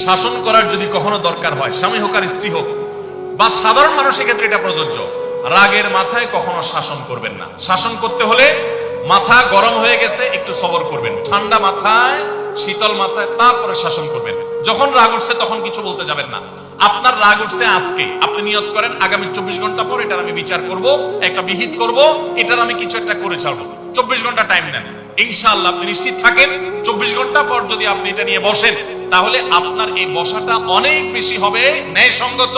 শাসন করার যদি কখনো দরকার হয়, স্বামী হোক আর স্ত্রী হোক বা সাধারণ মানুষের ক্ষেত্রে এটা প্রযোজ্য। রাগের মাথায় কখনো শাসন করবেন না। শাসন করতে হলে মাথা গরম হয়ে গেছে, একটু সবর করবেন, ঠান্ডা মাথায় শীতল মাথায় তারপরে শাসন করবেন। যখন রাগ উঠছে তখন কিছু বলতে যাবেন না। আপনার রাগ উঠছে আজকে, আপনি নিয়ত করেন আগামী 24 ঘন্টা পর এটার আমি বিচার করব, একটা বিহিত করব, এটার আমি কিছু একটা করে ছাড়বো। 24 ঘন্টা টাইম নেন, ইনশাআল্লাহ আপনি নিশ্চিত থাকেন 24 ঘন্টা পর যদি আপনি এটা নিয়ে বসেন তাহলে আপনার এই বসাটা অনেক বেশি হবে ন্যায়সঙ্গত।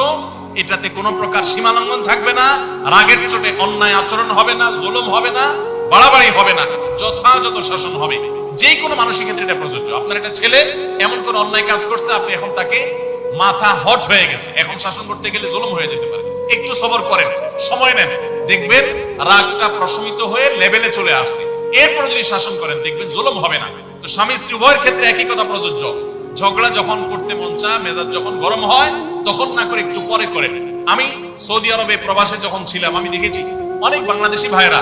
এটাতে কোনো প্রকার সীমালঙ্ঘন থাকবে না, রাগের চোটে অন্যায় আচরণ হবে না, জুলুম হবে না, বাড়াবাড়ি হবে না, যথাযথ শাসন হবে। যে কোনো মানুষের ক্ষেত্রে এটা প্রযোজ্য। আপনার একটা ছেলে এমন কোন অন্যায় কাজ করছে, আপনি এখন তাকে মাথা হট হয়ে গেছে, এখন শাসন করতে গেলে জুলুম হয়ে যেতে পারে। একটু সবর করেন, সময় নেন, দেখবেন রাগটা প্রশমিত হয়ে লেভেলে চলে আসছে। এরপরে যদি শাসন করেন দেখবেন জুলুম হবে না। তো স্বামী স্ত্রী উভয়ের ক্ষেত্রে একই কথা প্রযোজ্য। ঝগড়া যখন করতে মন চায়, মেজাজ যখন গরম হয় তখন না করে একটু পরে করেন। আমি সৌদি আরবে প্রবাসে যখন ছিলাম আমি দেখেছি অনেক বাংলাদেশি ভাইরা,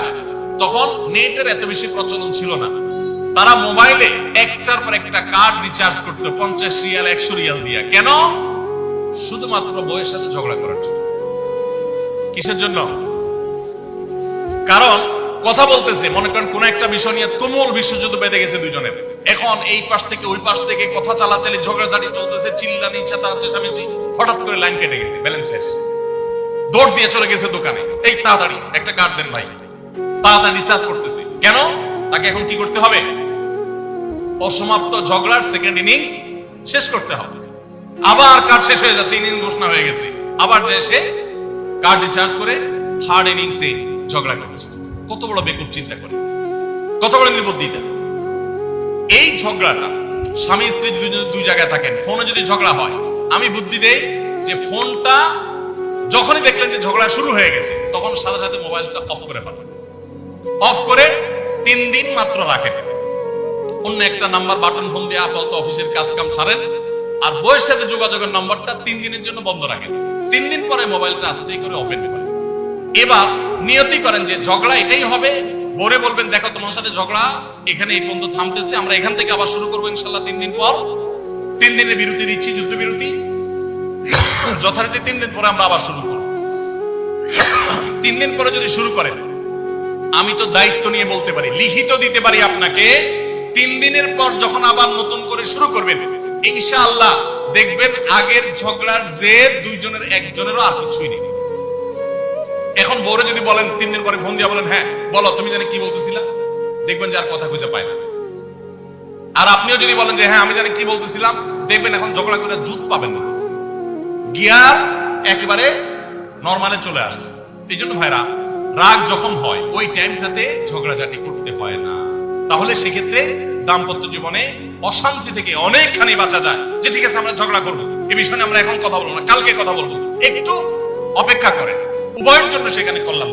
তখন নেটের এত বেশি প্রচলন ছিল না, তারা মোবাইলে একটার পর একটা কার্ড রিচার্জ করতো 50 রিয়াল 100 রিয়াল দিয়ে। কেন? শুধুমাত্র বউয়ের সাথে ঝগড়া করার জন্য। কিসের জন্য? কারণ কথা বলতেছে, মনে করেন কোন একটা বিষয় নিয়ে তুমুল বিশ্বযুদ্ধ বেঁধে গেছে দুজনের, এখন এই পাশ থেকে ওই পাশ থেকে কথা চালাচালি ঝগড়াঝাটি চলতেছে, চিল্লানি চেঁচামেচি, হঠাৎ করে লাইন কেটে গেছে, ব্যালেন্স শেষ, দৌড় দিয়ে চলে গেছে দোকানে, এই তাড়াতাড়ি একটা কার্ড দেন ভাই, তাড়াতাড়ি রিচার্জ করতেছে। কেন? তাকে এখন কি করতে হবে? অসমাপ্ত ঝগড়ার সেকেন্ড ইনিংস শেষ করতে হবে। আবার কার্ড শেষ হয়ে যাচ্ছে, ইনিংস ঘোষণা হয়ে গেছে, আবার যে সে কার্ড রিচার্জ করে থার্ড ইনিংসে ঝগড়া করছে। কত বড় বেকুব চিন্তা করে, কত বড় নির্বুদ্ধিতা। এই ঝগড়াটা স্বামী স্ত্রী দুই জায়গায় থাকেন, ফোনে যদি ঝগড়া হয়, আমি বুদ্ধি দেই যে ফোনটা যখনই দেখলেন যে ঝগড়া শুরু হয়ে গেছে তখন সাথে সাথে মোবাইলটা অফ করে ফেলেন। অফ করে 3 দিন মাত্র রাখেন, অন্য একটা নাম্বার বাটন ফোন দিয়ে আপাতত অফিসের কাজ কাম ছাড়েন, আর বউয়ের সাথে যোগাযোগের নাম্বারটা 3 দিনের জন্য বন্ধ রাখেন। 3 দিন পরে মোবাইলটা আস্তে করে ওপেন করেন। এবার নিয়তি করেন যে ঝগড়া এটাই হবে। বরে বলবেন, দেখো তোমার সাথে ঝগড়া এখানে এই পর্যন্ত থামতেছে, আমরা এখান থেকে আবার শুরু করবো ইনশাল্লাহ 3 দিন পর। 3 দিনের বিরতি দিচ্ছি, যুদ্ধ বিরতি, যথারীতি 3 দিন পরে আমরা আবার শুরু করব। 3 দিন পরে যদি শুরু করেন, আমি তো দায়িত্ব নিয়ে বলতে পারি, লিখিত দিতে পারি আপনাকে, 3 দিনের পর যখন আবার নতুন করে শুরু করবেন ইনশাআল্লাহ দেখবেন আগের ঝগড়ার জেদ দুইজনের একজনেরও আর কিছুই নেই। এখন বউরে যদি বলেন 3 দিন পরে ফোন দিয়ে বলেন, হ্যাঁ বলো তুমি জানি কি বলতেছিলা, দেখবেন যে আর কথা খুঁজে পায় না। আর আপনিও যদি বলেন যে হ্যাঁ আমি জানি কি বলতেছিলাম, দেখবেন এখন ঝগড়া করে জুত পাবেন না, গিয়ার একেবারে নরমালে চলে আসছে। এই জন্য ভাইরা, রাগ যখন হয় ওই টাইমটাতে ঝগড়াঝাটি করতে হয় না। তাহলে সেক্ষেত্রে দাম্পত্য জীবনে অশান্তি থেকে অনেকখানি বাঁচা যায়। যে ঠিক আছে আমরা ঝগড়া করবো, এই বিষয়ে আমরা এখন কথা বলবো না, কালকে কথা বলবো, একটু অপেক্ষা করেন, উভয়ের জন্য সেখানে কল্যাণ।